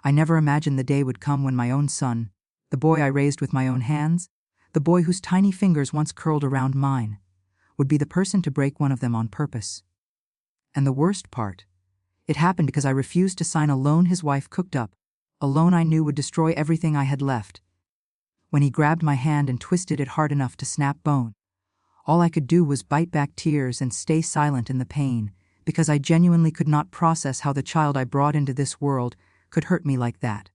I never imagined the day would come when my own son, the boy I raised with my own hands, the boy whose tiny fingers once curled around mine, would be the person to break one of them on purpose. And the worst part, it happened because I refused to sign a loan his wife cooked up, a loan I knew would destroy everything I had left. When he grabbed my hand and twisted it hard enough to snap bone, all I could do was bite back tears and stay silent in the pain, because I genuinely could not process how the child I brought into this world could hurt me like that.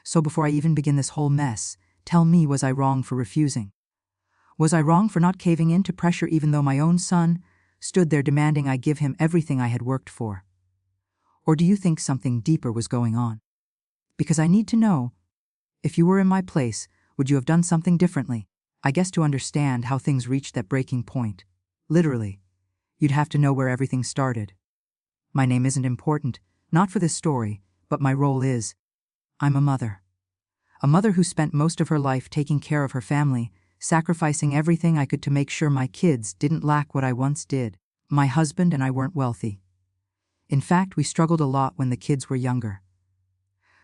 So before I even begin this whole mess, tell me, was I wrong for refusing? Was I wrong for not caving in to pressure even though my own son stood there demanding I give him everything I had worked for? Or do you think something deeper was going on? Because I need to know, if you were in my place, would you have done something differently? I guess to understand how things reached that breaking point, literally, you'd have to know where everything started. My name isn't important, not for this story, but my role is. I'm a mother. A mother who spent most of her life taking care of her family, sacrificing everything I could to make sure my kids didn't lack what I once did. My husband and I weren't wealthy. In fact, we struggled a lot when the kids were younger.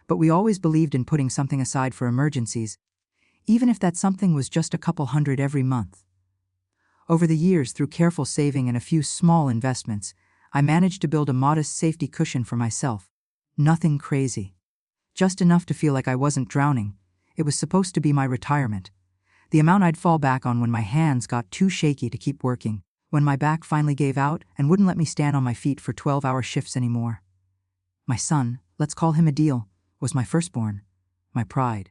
But we always believed in putting something aside for emergencies, even if that something was just a couple hundred every month. Over the years, through careful saving and a few small investments, I managed to build a modest safety cushion for myself. Nothing crazy. Just enough to feel like I wasn't drowning. It was supposed to be my retirement. The amount I'd fall back on when my hands got too shaky to keep working, when my back finally gave out and wouldn't let me stand on my feet for 12-hour shifts anymore. My son, let's call him Adil, was my firstborn, my pride.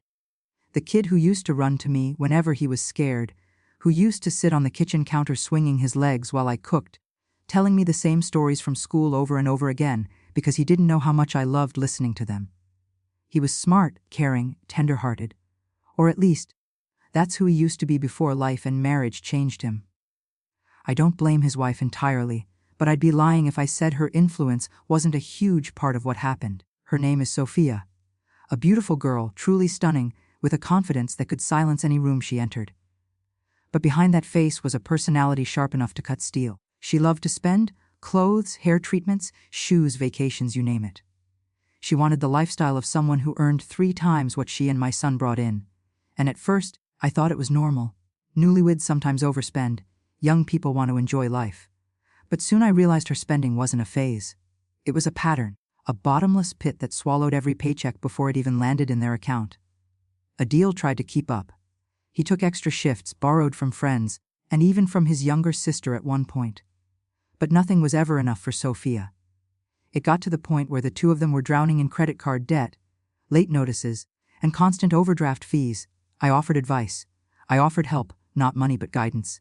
The kid who used to run to me whenever he was scared, who used to sit on the kitchen counter swinging his legs while I cooked, telling me the same stories from school over and over again because he didn't know how much I loved listening to them. He was smart, caring, tender-hearted. Or at least, that's who he used to be before life and marriage changed him. I don't blame his wife entirely, but I'd be lying if I said her influence wasn't a huge part of what happened. Her name is Sophia. A beautiful girl, truly stunning, with a confidence that could silence any room she entered. But behind that face was a personality sharp enough to cut steel. She loved to spend, clothes, hair treatments, shoes, vacations, you name it. She wanted the lifestyle of someone who earned 3 times what she and my son brought in. And at first, I thought it was normal. Newlyweds sometimes overspend. Young people want to enjoy life. But soon I realized her spending wasn't a phase. It was a pattern, a bottomless pit that swallowed every paycheck before it even landed in their account. Adil tried to keep up. He took extra shifts, borrowed from friends, and even from his younger sister at one point. But nothing was ever enough for Sophia. It got to the point where the two of them were drowning in credit card debt, late notices, and constant overdraft fees. I offered advice. I offered help, not money but guidance.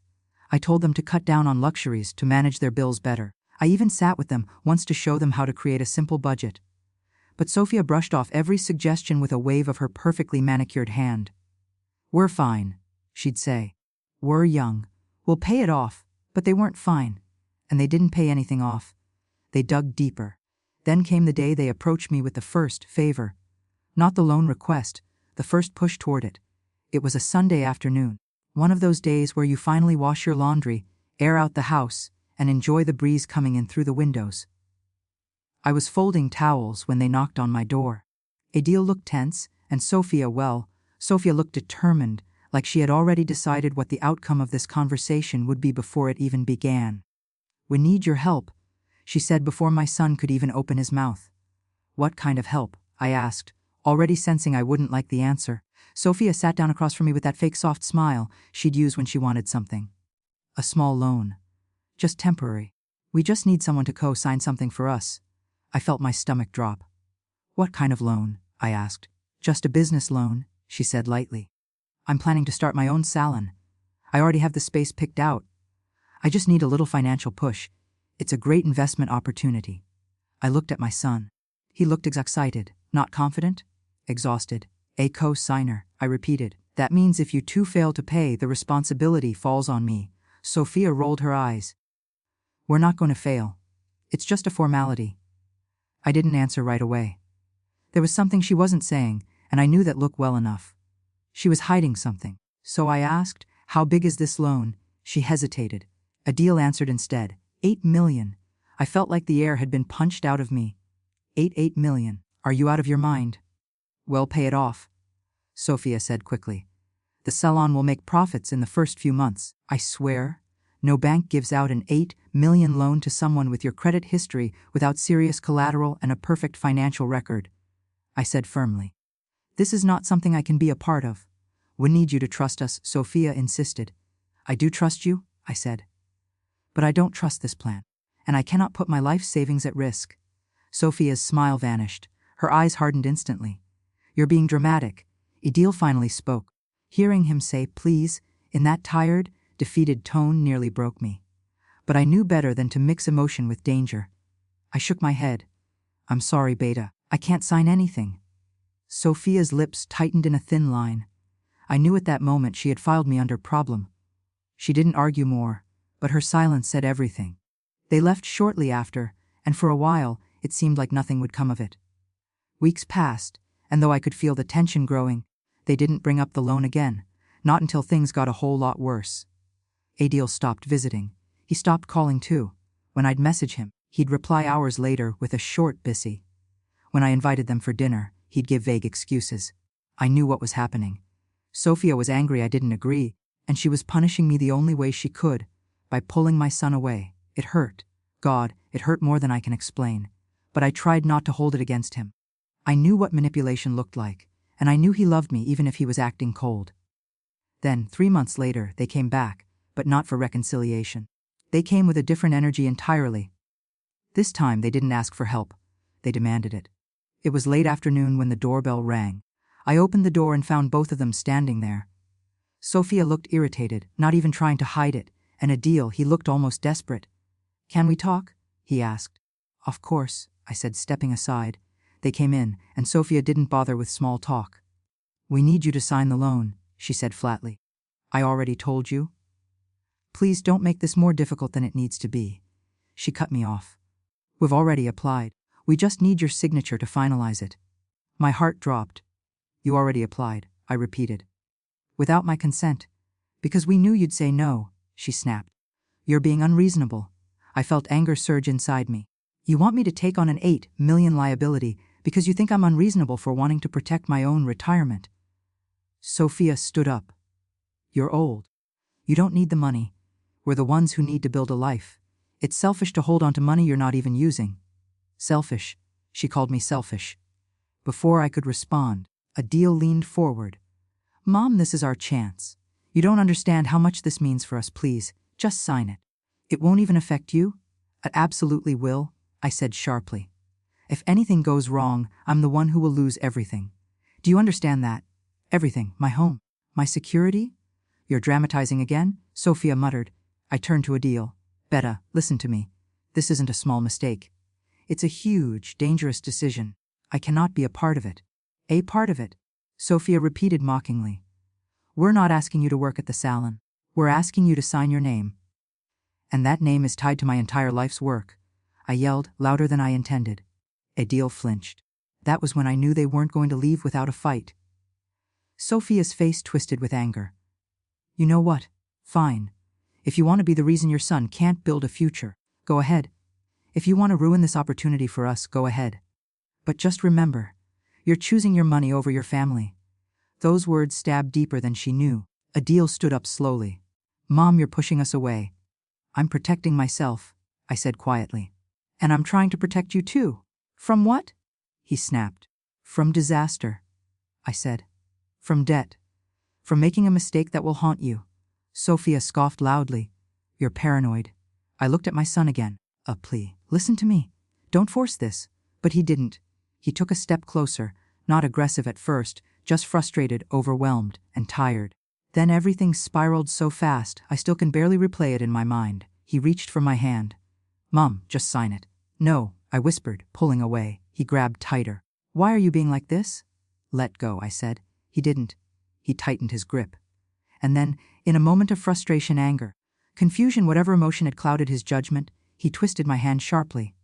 I told them to cut down on luxuries, to manage their bills better. I even sat with them once to show them how to create a simple budget. But Sophia brushed off every suggestion with a wave of her perfectly manicured hand. "We're fine," she'd say. "We're young. We'll pay it off." But they weren't fine. And they didn't pay anything off. They dug deeper. Then came the day they approached me with the first favor. Not the loan request, the first push toward it. It was a Sunday afternoon. One of those days where you finally wash your laundry, air out the house, and enjoy the breeze coming in through the windows. I was folding towels when they knocked on my door. Adil looked tense, and Sophia looked determined, like she had already decided what the outcome of this conversation would be before it even began. "We need your help," she said before my son could even open his mouth. "What kind of help?" I asked, already sensing I wouldn't like the answer. Sophia sat down across from me with that fake soft smile she'd use when she wanted something. "A small loan. Just temporary. We just need someone to co-sign something for us." I felt my stomach drop. "What kind of loan?" I asked. "Just a business loan," she said lightly. "I'm planning to start my own salon. I already have the space picked out. I just need a little financial push. It's a great investment opportunity." I looked at my son. He looked excited, not confident, exhausted. "A co-signer," I repeated. "That means if you two fail to pay, the responsibility falls on me." Sophia rolled her eyes. "We're not going to fail. It's just a formality." I didn't answer right away. There was something she wasn't saying, and I knew that look well enough. She was hiding something. So I asked, "How big is this loan?" She hesitated. Adil answered instead, $8 million. I felt like the air had been punched out of me. $8 million. Are you out of your mind?" Well, pay it off, Sophia said quickly. The salon will make profits in the first few months. I swear, no bank gives out an 8 million loan to someone with your credit history without serious collateral and a perfect financial record, I said firmly. This is not something I can be a part of. We need you to trust us, Sophia insisted. I do trust you, I said. But I don't trust this plan, and I cannot put my life savings at risk. Sophia's smile vanished. Her eyes hardened instantly. You're being dramatic. Idil finally spoke. Hearing him say, please, in that tired, defeated tone nearly broke me. But I knew better than to mix emotion with danger. I shook my head. I'm sorry, Beta. I can't sign anything. Sophia's lips tightened in a thin line. I knew at that moment she had filed me under problem. She didn't argue more, but her silence said everything. They left shortly after, and for a while, it seemed like nothing would come of it. Weeks passed, and though I could feel the tension growing, they didn't bring up the loan again, not until things got a whole lot worse. Adil stopped visiting. He stopped calling too. When I'd message him, he'd reply hours later with a short busy. When I invited them for dinner, he'd give vague excuses. I knew what was happening. Sophia was angry I didn't agree, and she was punishing me the only way she could, by pulling my son away. It hurt. God, it hurt more than I can explain. But I tried not to hold it against him. I knew what manipulation looked like, and I knew he loved me even if he was acting cold. Then, 3 months later, they came back, but not for reconciliation. They came with a different energy entirely. This time they didn't ask for help. They demanded it. It was late afternoon when the doorbell rang. I opened the door and found both of them standing there. Sophia looked irritated, not even trying to hide it, and Adil, he looked almost desperate. Can we talk? He asked. Of course, I said, stepping aside. They came in, and Sophia didn't bother with small talk. We need you to sign the loan, she said flatly. I already told you. Please don't make this more difficult than it needs to be. She cut me off. We've already applied. We just need your signature to finalize it. My heart dropped. You already applied, I repeated. Without my consent. Because we knew you'd say no, she snapped. You're being unreasonable. I felt anger surge inside me. You want me to take on an 8 million liability because you think I'm unreasonable for wanting to protect my own retirement. Sophia stood up. You're old. You don't need the money. We're the ones who need to build a life. It's selfish to hold on to money you're not even using. Selfish. She called me selfish. Before I could respond, Adil leaned forward. Mom, this is our chance. You don't understand how much this means for us, please. Just sign it. It won't even affect you? It absolutely will, I said sharply. If anything goes wrong, I'm the one who will lose everything. Do you understand that? Everything. My home. My security? You're dramatizing again? Sophia muttered. I turned to Adil. Beta, listen to me. This isn't a small mistake. It's a huge, dangerous decision. I cannot be a part of it. A part of it? Sophia repeated mockingly. We're not asking you to work at the salon. We're asking you to sign your name. And that name is tied to my entire life's work. I yelled, louder than I intended. Adil flinched. That was when I knew they weren't going to leave without a fight. Sophia's face twisted with anger. You know what? Fine. If you want to be the reason your son can't build a future, go ahead. If you want to ruin this opportunity for us, go ahead. But just remember, you're choosing your money over your family. Those words stabbed deeper than she knew. Adil stood up slowly. Mom, you're pushing us away. I'm protecting myself, I said quietly. And I'm trying to protect you too. From what? He snapped. From disaster, I said. From debt. From making a mistake that will haunt you. Sophia scoffed loudly. You're paranoid. I looked at my son again. A plea. Listen to me. Don't force this. But he didn't. He took a step closer, not aggressive at first, just frustrated, overwhelmed, and tired. Then everything spiraled so fast, I still can barely replay it in my mind. He reached for my hand. Mom, just sign it. No, I whispered, pulling away. He grabbed tighter. Why are you being like this? Let go, I said. He didn't. He tightened his grip. And then, in a moment of frustration, anger, confusion, whatever emotion had clouded his judgment, he twisted my hand sharply.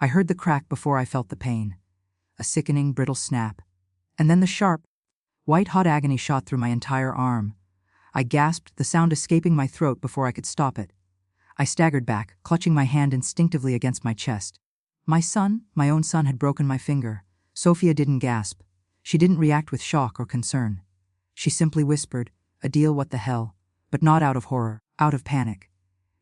I heard the crack before I felt the pain. A sickening, brittle snap. And then the sharp, white-hot agony shot through my entire arm. I gasped, the sound escaping my throat before I could stop it. I staggered back, clutching my hand instinctively against my chest. My son, my own son, had broken my finger. Sophia didn't gasp. She didn't react with shock or concern. She simply whispered, "Adil, what the hell?" But not out of horror, out of panic.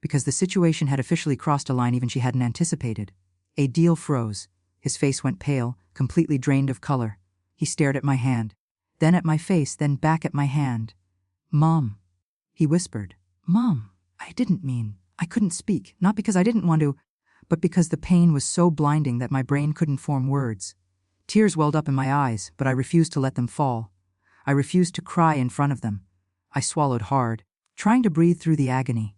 Because the situation had officially crossed a line even she hadn't anticipated. Adil froze. His face went pale, completely drained of color. He stared at my hand, then at my face, then back at my hand. "Mom," he whispered. "Mom, I didn't mean." I couldn't speak, not because I didn't want to, but because the pain was so blinding that my brain couldn't form words. Tears welled up in my eyes, but I refused to let them fall. I refused to cry in front of them. I swallowed hard, trying to breathe through the agony.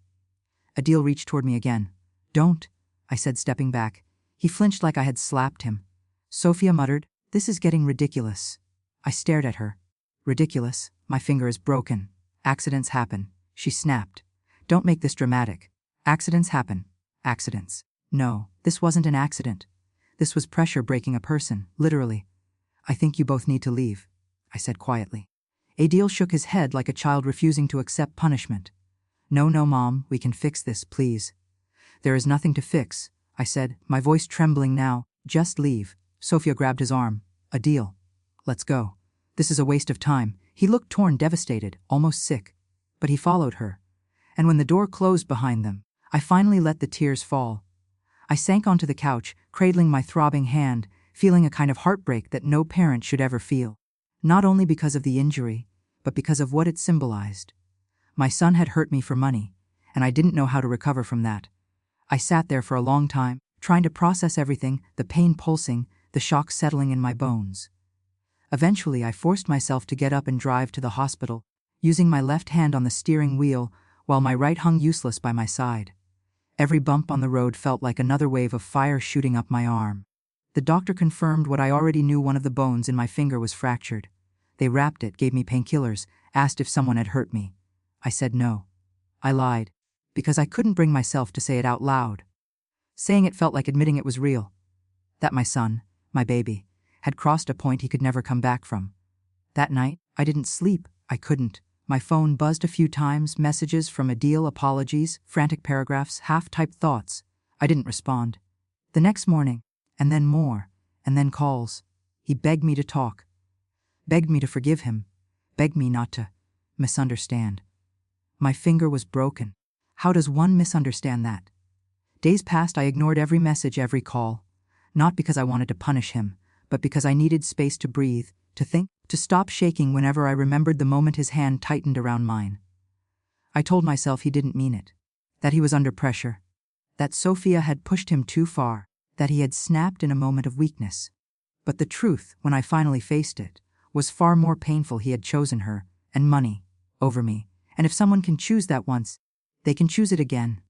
Adil reached toward me again. "Don't," I said, stepping back. He flinched like I had slapped him. Sophia muttered, "This is getting ridiculous." I stared at her. "Ridiculous? My finger is broken. Accidents happen," she snapped. "Don't make this dramatic. Accidents happen. Accidents." No, this wasn't an accident. This was pressure breaking a person, literally. "I think you both need to leave," I said quietly. Adil shook his head like a child refusing to accept punishment. No, Mom, we can fix this, please." "There is nothing to fix," I said, my voice trembling now. "Just leave." Sophia grabbed his arm. "Adil, let's go. This is a waste of time." He looked torn, devastated, almost sick. But he followed her. And when the door closed behind them, I finally let the tears fall. I sank onto the couch, cradling my throbbing hand, feeling a kind of heartbreak that no parent should ever feel. Not only because of the injury, but because of what it symbolized. My son had hurt me for money, and I didn't know how to recover from that. I sat there for a long time, trying to process everything, the pain pulsing, the shock settling in my bones. Eventually, I forced myself to get up and drive to the hospital, using my left hand on the steering wheel while my right hung useless by my side. Every bump on the road felt like another wave of fire shooting up my arm. The doctor confirmed what I already knew: one of the bones in my finger was fractured. They wrapped it, gave me painkillers, asked if someone had hurt me. I said no. I lied, because I couldn't bring myself to say it out loud. Saying it felt like admitting it was real. That my son, my baby, had crossed a point he could never come back from. That night, I didn't sleep. I couldn't. My phone buzzed a few times, messages from Adil, apologies, frantic paragraphs, half-typed thoughts. I didn't respond. The next morning, and then more, and then calls. He begged me to talk. Begged me to forgive him. Begged me not to misunderstand. My finger was broken. How does one misunderstand that? Days passed, I ignored every message, every call. Not because I wanted to punish him, but because I needed space to breathe, to think, to stop shaking whenever I remembered the moment his hand tightened around mine. I told myself he didn't mean it, that he was under pressure, that Sophia had pushed him too far, that he had snapped in a moment of weakness. But the truth, when I finally faced it, was far more painful. He had chosen her, and money, over me, and if someone can choose that once, they can choose it again.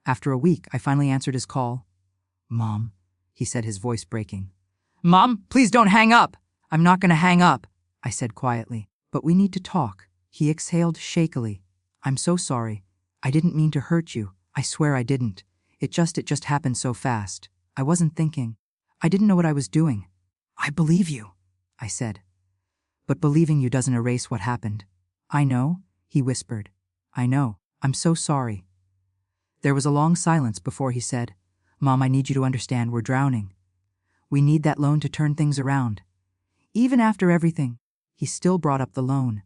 After a week, I finally answered his call. "Mom," he said, his voice breaking. "Mom, please don't hang up." "I'm not going to hang up," I said quietly. "But we need to talk." He exhaled shakily. "I'm so sorry. I didn't mean to hurt you. I swear I didn't. It just happened so fast. I wasn't thinking. I didn't know what I was doing." "I believe you," I said. "But believing you doesn't erase what happened." "I know," he whispered. "I know. I'm so sorry." There was a long silence before he said, "Mom, I need you to understand, we're drowning. We need that loan to turn things around." Even after everything, he still brought up the loan.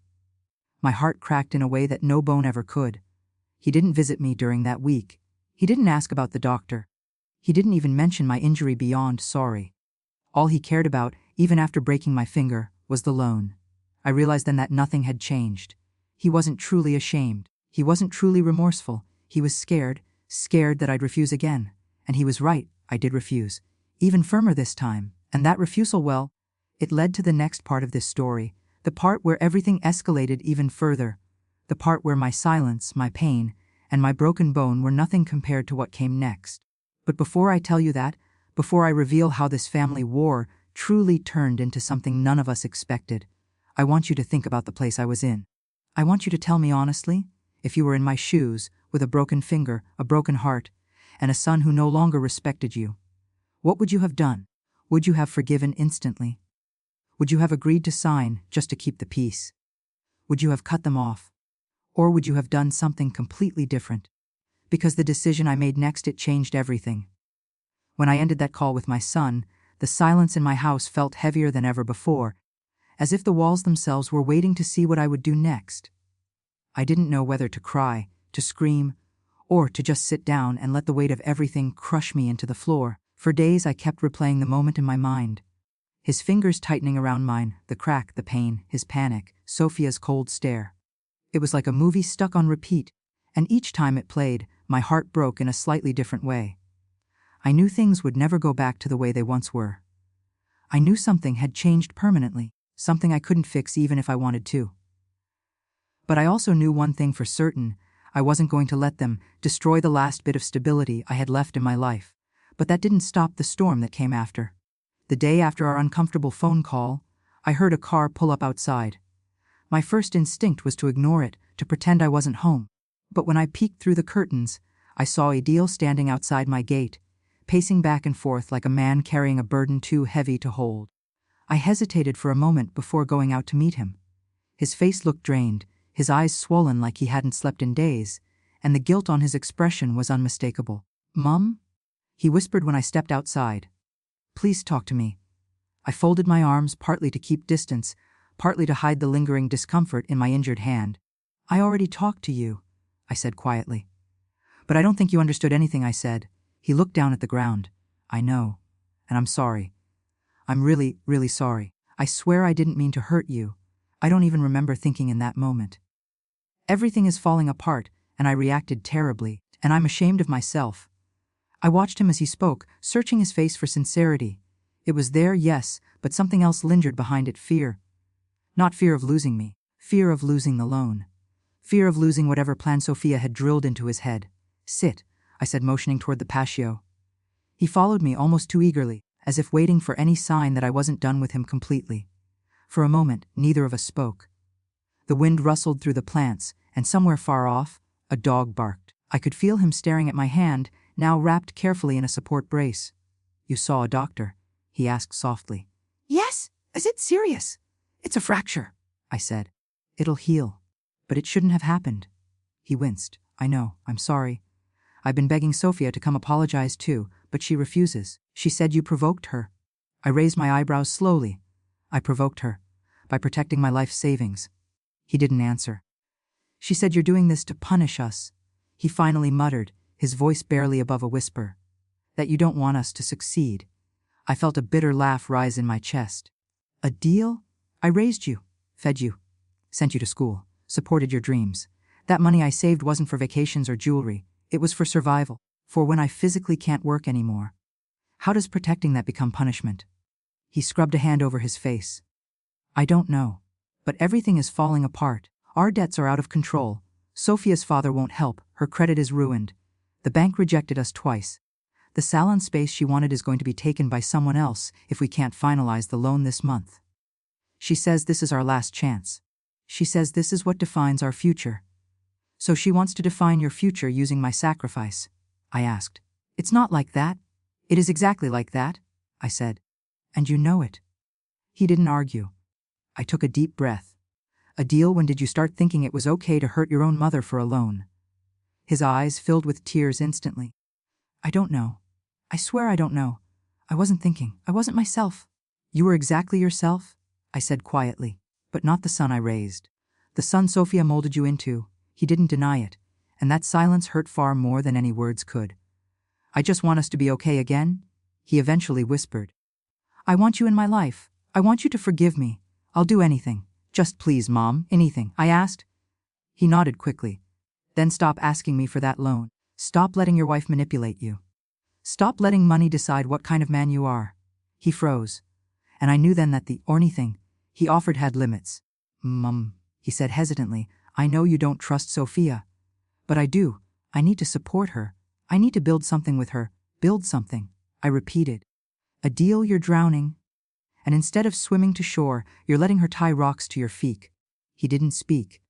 My heart cracked in a way that no bone ever could. He didn't visit me during that week. He didn't ask about the doctor. He didn't even mention my injury beyond sorry. All he cared about, even after breaking my finger, was the loan. I realized then that nothing had changed. He wasn't truly ashamed. He wasn't truly remorseful. He was scared that I'd refuse again. And he was right, I did refuse. Even firmer this time. And that refusal, well, it led to the next part of this story, the part where everything escalated even further, the part where my silence, my pain, and my broken bone were nothing compared to what came next. But before I tell you that, before I reveal how this family war truly turned into something none of us expected, I want you to think about the place I was in. I want you to tell me honestly, if you were in my shoes, with a broken finger, a broken heart, and a son who no longer respected you, what would you have done? Would you have forgiven instantly? Would you have agreed to sign just to keep the peace? Would you have cut them off? Or would you have done something completely different? Because the decision I made next, it changed everything. When I ended that call with my son, the silence in my house felt heavier than ever before, as if the walls themselves were waiting to see what I would do next. I didn't know whether to cry, to scream, or to just sit down and let the weight of everything crush me into the floor. For days I kept replaying the moment in my mind. His fingers tightening around mine, the crack, the pain, his panic, Sophia's cold stare. It was like a movie stuck on repeat, and each time it played, my heart broke in a slightly different way. I knew things would never go back to the way they once were. I knew something had changed permanently, something I couldn't fix even if I wanted to. But I also knew one thing for certain: I wasn't going to let them destroy the last bit of stability I had left in my life. But that didn't stop the storm that came after. The day after our uncomfortable phone call, I heard a car pull up outside. My first instinct was to ignore it, to pretend I wasn't home. But when I peeked through the curtains, I saw Adil standing outside my gate, pacing back and forth like a man carrying a burden too heavy to hold. I hesitated for a moment before going out to meet him. His face looked drained, his eyes swollen like he hadn't slept in days, and the guilt on his expression was unmistakable. "Mum?" he whispered when I stepped outside. "Please talk to me." I folded my arms, partly to keep distance, partly to hide the lingering discomfort in my injured hand. "I already talked to you," I said quietly. "But I don't think you understood anything I said." He looked down at the ground. "I know, and I'm sorry. I'm really, really sorry. I swear I didn't mean to hurt you. I don't even remember thinking in that moment. Everything is falling apart, and I reacted terribly, and I'm ashamed of myself." I watched him as he spoke, searching his face for sincerity. It was there, yes, but something else lingered behind it: fear. Not fear of losing me, fear of losing the loan. Fear of losing whatever plan Sophia had drilled into his head. "Sit," I said, motioning toward the patio. He followed me almost too eagerly, as if waiting for any sign that I wasn't done with him completely. For a moment, neither of us spoke. The wind rustled through the plants, and somewhere far off, a dog barked. I could feel him staring at my hand, now wrapped carefully in a support brace. "You saw a doctor?" he asked softly. "Yes. Is it serious?" "It's a fracture," I said. "It'll heal." "But it shouldn't have happened." He winced. "I know. I'm sorry. I've been begging Sophia to come apologize too, but she refuses. She said you provoked her." I raised my eyebrows slowly. "I provoked her by protecting my life savings." He didn't answer. "She said you're doing this to punish us," he finally muttered, his voice barely above a whisper. "That you don't want us to succeed." I felt a bitter laugh rise in my chest. "A deal? I raised you, fed you, sent you to school, supported your dreams. That money I saved wasn't for vacations or jewelry. It was for survival, for when I physically can't work anymore. How does protecting that become punishment?" He scrubbed a hand over his face. "I don't know. But everything is falling apart. Our debts are out of control. Sophia's father won't help. Her credit is ruined. The bank rejected us twice. The salon space she wanted is going to be taken by someone else if we can't finalize the loan this month. She says this is our last chance. She says this is what defines our future." "So she wants to define your future using my sacrifice?" I asked. "It's not like that." "It is exactly like that," I said. "And you know it." He didn't argue. I took a deep breath. "Adil, when did you start thinking it was okay to hurt your own mother for a loan?" His eyes filled with tears instantly. "I don't know. I swear I don't know. I wasn't thinking. I wasn't myself." "You were exactly yourself," I said quietly, "but not the son I raised. The son Sophia molded you into." He didn't deny it, and that silence hurt far more than any words could. "I just want us to be okay again," he eventually whispered. "I want you in my life. I want you to forgive me. I'll do anything. Just please, Mom." "Anything?" I asked. He nodded quickly. "Then stop asking me for that loan. Stop letting your wife manipulate you. Stop letting money decide what kind of man you are." He froze, and I knew then that the anything he offered had limits. "Mum," he said hesitantly, "I know you don't trust Sophia. But I do. I need to support her. I need to build something with her. Build something." I repeated. "Adil, you're drowning. And instead of swimming to shore, you're letting her tie rocks to your feet." He didn't speak.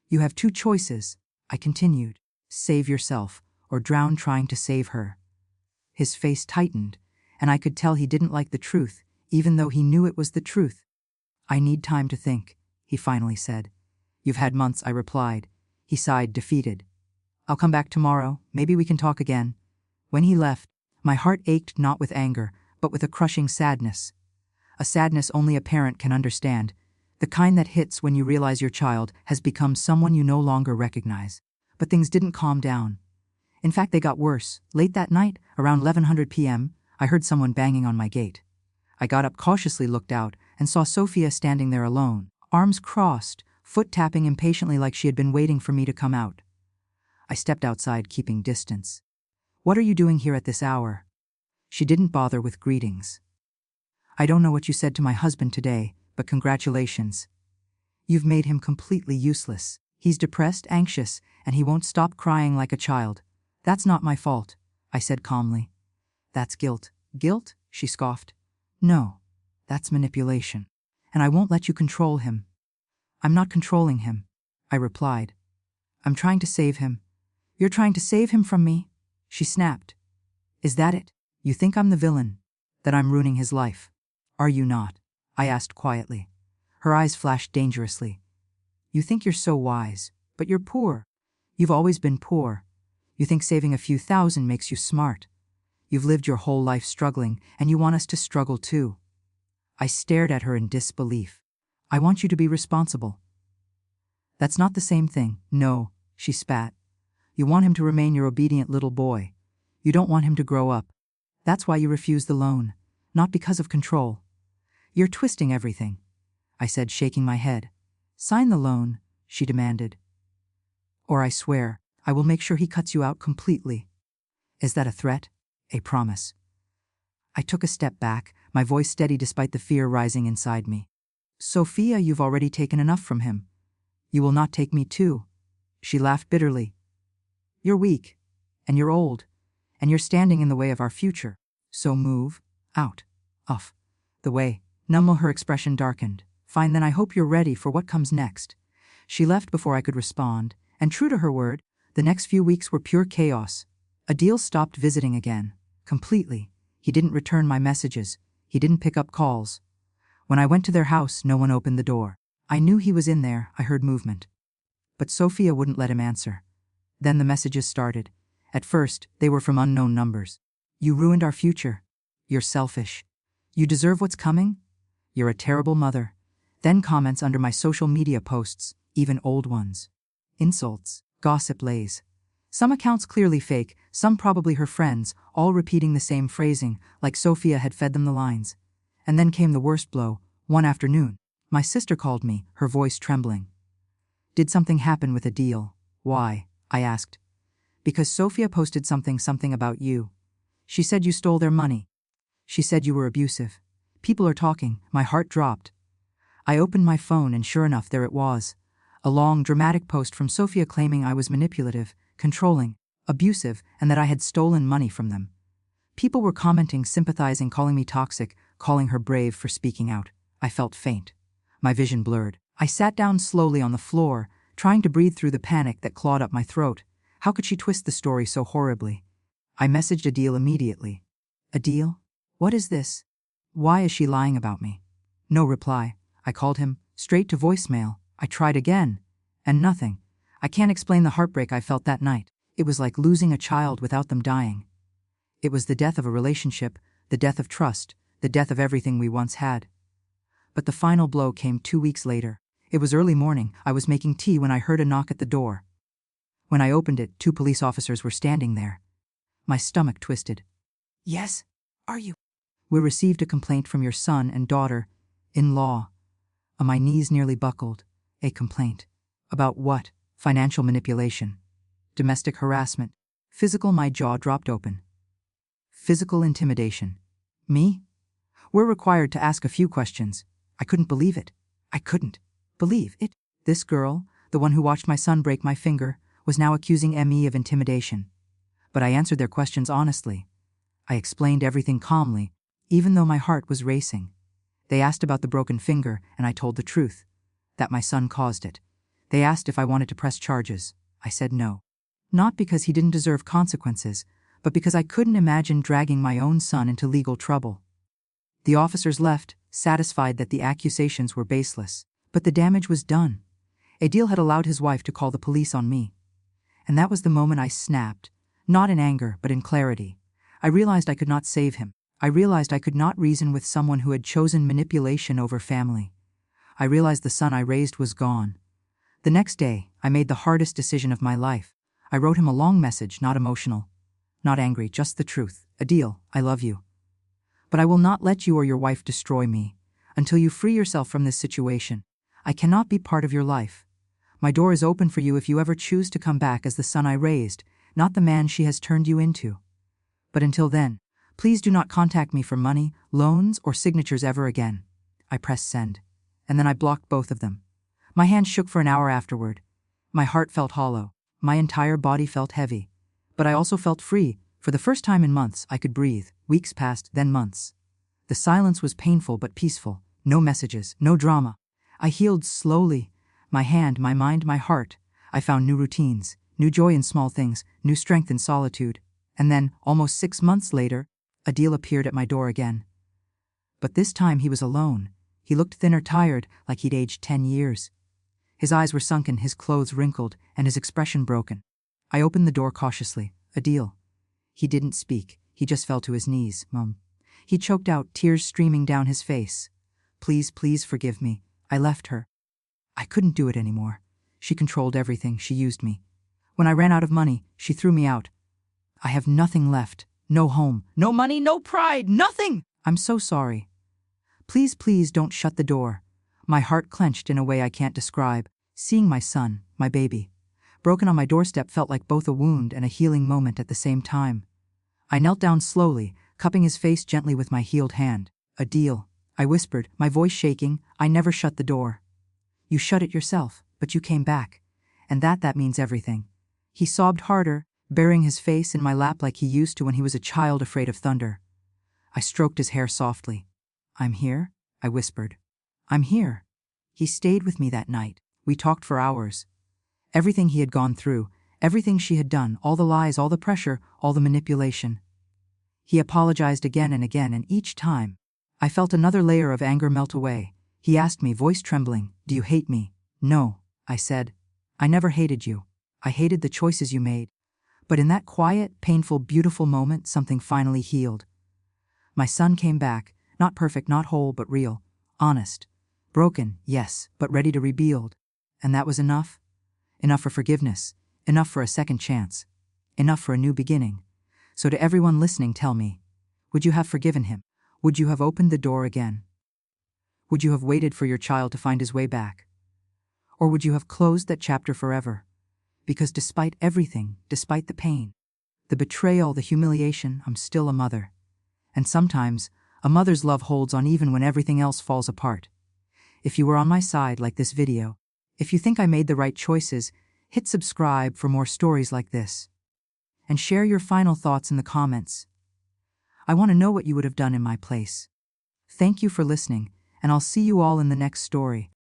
"You have two choices," I continued. "Save yourself, or drown trying to save her." His face tightened, and I could tell he didn't like the truth, even though he knew it was the truth. "I need time to think," he finally said. "You've had months," I replied. He sighed, defeated. "I'll come back tomorrow. Maybe we can talk again." When he left, my heart ached not with anger, but with a crushing sadness. A sadness only a parent can understand, The kind that hits when you realize your child has become someone you no longer recognize. But things didn't calm down. In fact, they got worse. Late that night, around 11:00 p.m., I heard someone banging on my gate. I got up cautiously, looked out, and saw Sophia standing there alone, arms crossed, foot tapping impatiently like she had been waiting for me to come out. I stepped outside, keeping distance. "What are you doing here at this hour?" She didn't bother with greetings. "I don't know what you said to my husband today, but congratulations. You've made him completely useless. He's depressed, anxious, and he won't stop crying like a child. That's not my fault," I said calmly. "That's guilt." "Guilt?" she scoffed. "No, that's manipulation. And I won't let you control him." "I'm not controlling him," I replied. "I'm trying to save him." "You're trying to save him from me?" she snapped. "Is that it? You think I'm the villain? That I'm ruining his life? Are you not?" I asked quietly. Her eyes flashed dangerously. "You think you're so wise, but you're poor. You've always been poor. You think saving a few thousand makes you smart. You've lived your whole life struggling, and you want us to struggle too." I stared at her in disbelief. "I want you to be responsible." "That's not the same thing." "No," she spat. "You want him to remain your obedient little boy. You don't want him to grow up. That's why you refuse the loan, not because of control." "You're twisting everything," I said, shaking my head. "Sign the loan," she demanded. "Or I swear, I will make sure he cuts you out completely." "Is that a threat?" "A promise." I took a step back, my voice steady despite the fear rising inside me. "Sophia, you've already taken enough from him. You will not take me too." She laughed bitterly. "You're weak, and you're old, and you're standing in the way of our future. So move out of the way." Her expression darkened. "Fine, then I hope you're ready for what comes next." She left before I could respond, and true to her word, the next few weeks were pure chaos. Adil stopped visiting again. Completely. He didn't return my messages. He didn't pick up calls. When I went to their house, no one opened the door. I knew he was in there. I heard movement. But Sophia wouldn't let him answer. Then the messages started. At first, they were from unknown numbers. "You ruined our future. You're selfish. You deserve what's coming. You're a terrible mother." Then comments under my social media posts, even old ones. Insults, gossip lays. Some accounts clearly fake, some probably her friends, all repeating the same phrasing, like Sophia had fed them the lines. And then came the worst blow. One afternoon, my sister called me, her voice trembling. "Did something happen with Adil?" "Why?" I asked. "Because Sophia posted something about you. She said you stole their money. She said you were abusive. People are talking." My heart dropped. I opened my phone and sure enough, there it was. A long, dramatic post from Sophia claiming I was manipulative, controlling, abusive, and that I had stolen money from them. People were commenting, sympathizing, calling me toxic, calling her brave for speaking out. I felt faint. My vision blurred. I sat down slowly on the floor, trying to breathe through the panic that clawed up my throat. How could she twist the story so horribly? I messaged Adil immediately. "Adil? What is this? Why is she lying about me?" No reply. I called him, straight to voicemail. I tried again. And nothing. I can't explain the heartbreak I felt that night. It was like losing a child without them dying. It was the death of a relationship, the death of trust, the death of everything we once had. But the final blow came 2 weeks later. It was early morning. I was making tea when I heard a knock at the door. When I opened it, 2 police officers were standing there. My stomach twisted. "Yes, are you?" "We received a complaint from your son and daughter-in-law." My knees nearly buckled. "A complaint? About what?" "Financial manipulation. Domestic harassment. Physical." My jaw dropped open. "Physical intimidation? Me?" "We're required to ask a few questions." I couldn't believe it. I couldn't believe it. This girl, the one who watched my son break my finger, was now accusing me of intimidation. But I answered their questions honestly. I explained everything calmly, even though my heart was racing. They asked about the broken finger, and I told the truth, that my son caused it. They asked if I wanted to press charges. I said no. Not because he didn't deserve consequences, but because I couldn't imagine dragging my own son into legal trouble. The officers left, satisfied that the accusations were baseless. But the damage was done. Adil had allowed his wife to call the police on me. And that was the moment I snapped, not in anger, but in clarity. I realized I could not save him. I realized I could not reason with someone who had chosen manipulation over family. I realized the son I raised was gone. The next day, I made the hardest decision of my life. I wrote him a long message, not emotional, not angry, just the truth. Adil, I love you. But I will not let you or your wife destroy me. Until you free yourself from this situation, I cannot be part of your life. My door is open for you if you ever choose to come back as the son I raised, not the man she has turned you into. But until then, please do not contact me for money, loans, or signatures ever again. I pressed send. And then I blocked both of them. My hands shook for an hour afterward. My heart felt hollow. My entire body felt heavy. But I also felt free. For the first time in months, I could breathe. Weeks passed, then months. The silence was painful but peaceful. No messages, no drama. I healed slowly. My hand, my mind, my heart. I found new routines, new joy in small things, new strength in solitude. And then, almost 6 months later, Adil appeared at my door again. But this time he was alone. He looked thinner, tired, like he'd aged 10 years. His eyes were sunken, his clothes wrinkled, and his expression broken. I opened the door cautiously. Adil. He didn't speak. He just fell to his knees. Mum. He choked out, tears streaming down his face. Please, please forgive me. I left her. I couldn't do it anymore. She controlled everything. She used me. When I ran out of money, she threw me out. I have nothing left. No home, no money, no pride, nothing! I'm so sorry. Please, please don't shut the door. My heart clenched in a way I can't describe. Seeing my son, my baby, broken on my doorstep felt like both a wound and a healing moment at the same time. I knelt down slowly, cupping his face gently with my healed hand. Adil, I whispered, my voice shaking, I never shut the door. You shut it yourself, but you came back. And that means everything. He sobbed harder, burying his face in my lap like he used to when he was a child afraid of thunder. I stroked his hair softly. I'm here, I whispered. I'm here. He stayed with me that night. We talked for hours. Everything he had gone through, everything she had done, all the lies, all the pressure, all the manipulation. He apologized again, and each time, I felt another layer of anger melt away. He asked me, voice trembling, do you hate me? No, I said. I never hated you. I hated the choices you made. But in that quiet, painful, beautiful moment, something finally healed. My son came back, not perfect, not whole, but real, honest. Broken, yes, but ready to rebuild. And that was enough. Enough for forgiveness. Enough for a second chance. Enough for a new beginning. So to everyone listening, tell me, would you have forgiven him? Would you have opened the door again? Would you have waited for your child to find his way back? Or would you have closed that chapter forever? Because despite everything, despite the pain, the betrayal, the humiliation, I'm still a mother. And sometimes, a mother's love holds on even when everything else falls apart. If you were on my side like this video, if you think I made the right choices, hit subscribe for more stories like this. And share your final thoughts in the comments. I want to know what you would have done in my place. Thank you for listening, and I'll see you all in the next story.